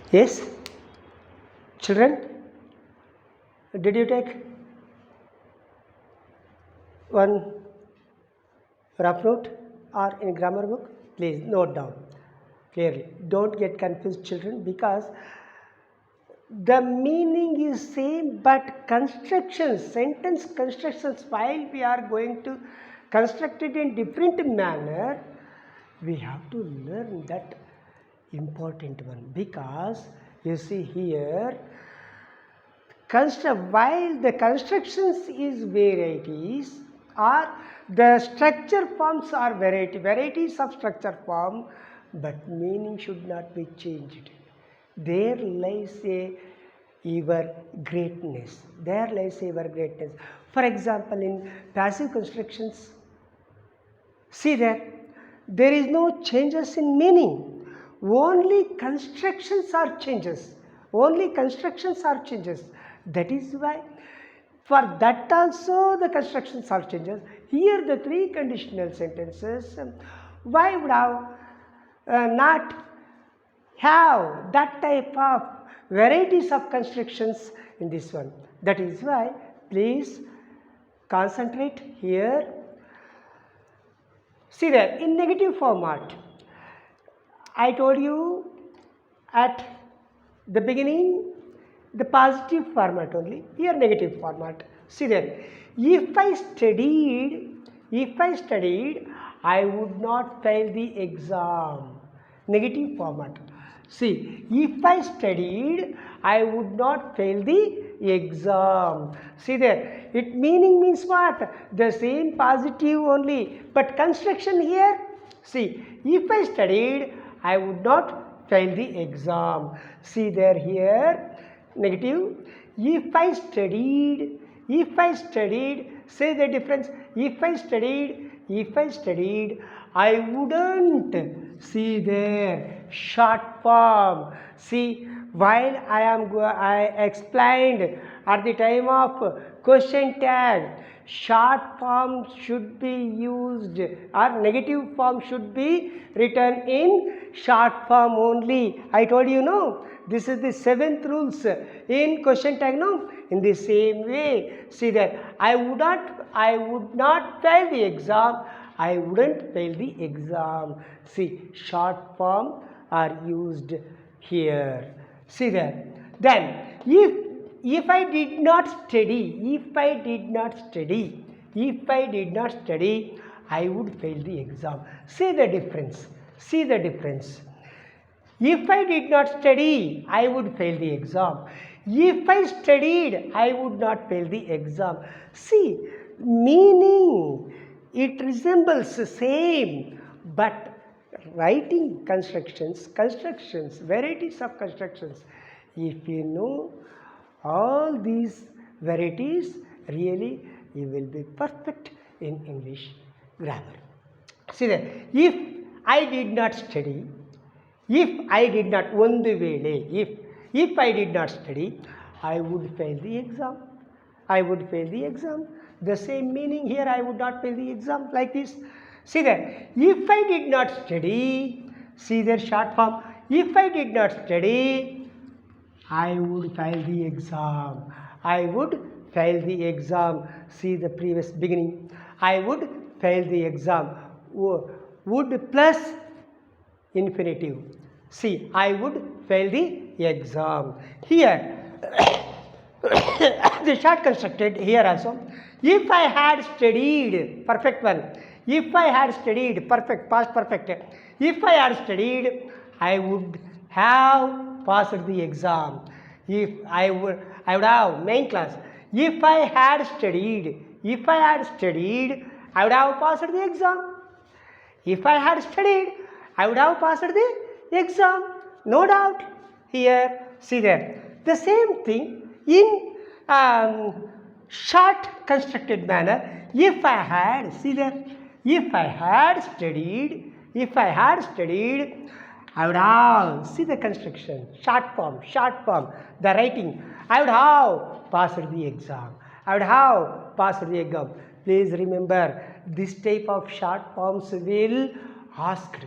Yes, children, did you take one rough note or in grammar book? Please note down clearly. Don't get confused, children, because the meaning is same, but constructions, sentence constructions, while we are going to construct it in different manner, we have to learn that important one, because you see here, while the constructions is varieties, or the structure forms are varieties of structure form, but meaning should not be changed. There lies your greatness. There lies your greatness. For example, in passive constructions, see there is no changes in meaning. Only constructions are changes. Only constructions are changes. That is why for that also the constructions are changes. Here the three conditional sentences, why would have not have that type of varieties of constructions in this one. That is why please concentrate here. See there, in negative format, I told you at the beginning the positive format only, here negative format. See there, if I studied, I would not fail the exam. Negative format. See, if I studied, I would not fail the exam. See there, it meaning means what? The same positive only, but construction here, see, if I studied, I would not fail the exam. See there here, negative. If I studied, say the difference. If I studied, I wouldn't. See there, short form. See, while I explained at the time of question tag, short form should be used, or negative form should be written in short form only. I told you, no, this is the 7th rules in question tag, no. In the same way, see that I would not fail the exam, I wouldn't fail the exam. See, short form are used here. See that. Then if I did not study, I would fail the exam. See the difference. If I did not study, I would fail the exam. If I studied, I would not fail the exam. See, meaning it resembles the same, but writing constructions, varieties of constructions. If you know all these varieties, really you will be perfect in English grammar. See that, if I did not study, if I did not study, I would fail the exam. The same meaning here, I would not fail the exam, like this. See there, if I did not study, see their short form, if I did not study, I would fail the exam. See the previous beginning, I would fail the exam. Would plus infinitive. See, I would fail the exam. Here, the short constructed here also. If I had studied, perfect one. If I had studied, perfect, past perfect. If I had studied, I would have passed the exam. If I would have, main class. If I had studied, I would have passed the exam. If I had studied, I would have passed the exam. No doubt. Here, see there. The same thing in short constructed manner. If I had, see there. If I had studied, I would have, see the construction, short form, the writing. I would have passed the exam. Please remember, this type of short forms will asked.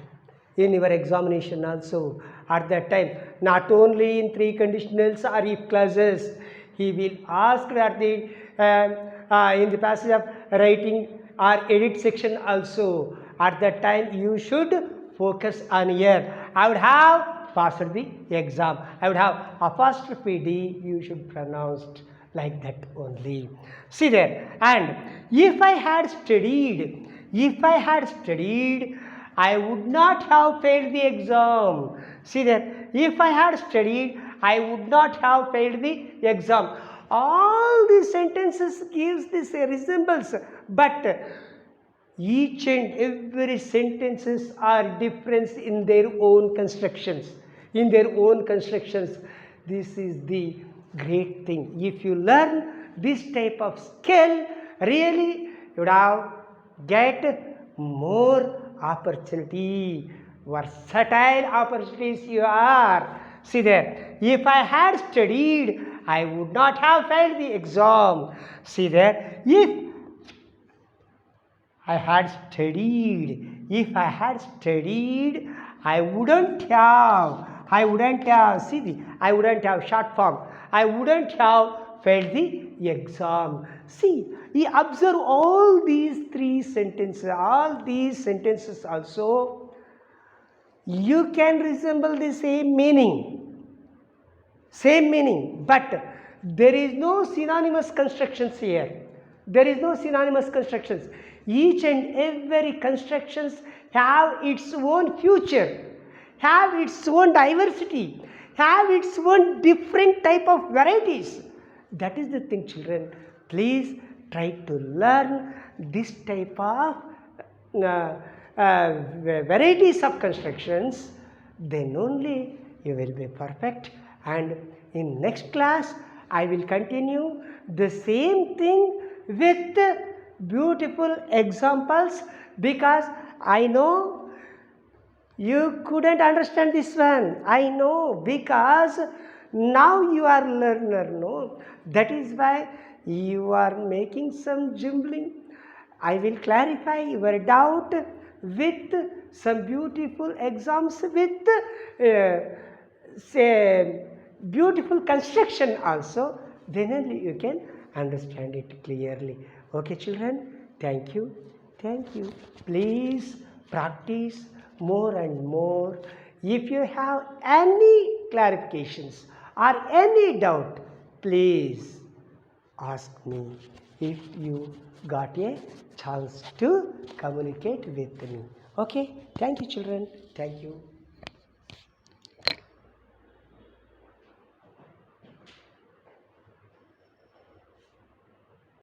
in your examination also. At that time, not only in three conditionals or if clauses, he will ask at the in the passage of writing or edit section also. At that time, you should focus on here. I would have passed the exam. I would have apostrophe D. You should pronounce like that only. See there. And if I had studied, I would not have failed the exam. See there. If I had studied, I would not have failed the exam. All these sentences gives this resemblance, but each and every sentences are different in their own constructions. This is the great thing. If you learn this type of skill, really you would have get more opportunity, versatile opportunities you are. See there, if I had studied, I would not have failed the exam. See there, if I had studied, I wouldn't have, see, I wouldn't have short form, I wouldn't have failed the exam. See, you observe all these sentences also, you can resemble the same meaning, but there is no synonymous constructions here. Each and every constructions have its own future, have its own diversity, have its own different type of varieties. That is the thing, children. Please try to learn this type of varieties of constructions, then only you will be perfect. And in next class, I will continue the same thing with beautiful examples, because I know you couldn't understand this one. I know, because now you are learner, no? That is why you are making some jumbling. I will clarify your doubt with some beautiful exams with say beautiful construction also. Then only you can understand it clearly. Okay, children, thank you. Please practice more and more. If you have any clarifications or any doubt, please ask me. If you got a chance to communicate with me. Okay, thank you, children. Thank you.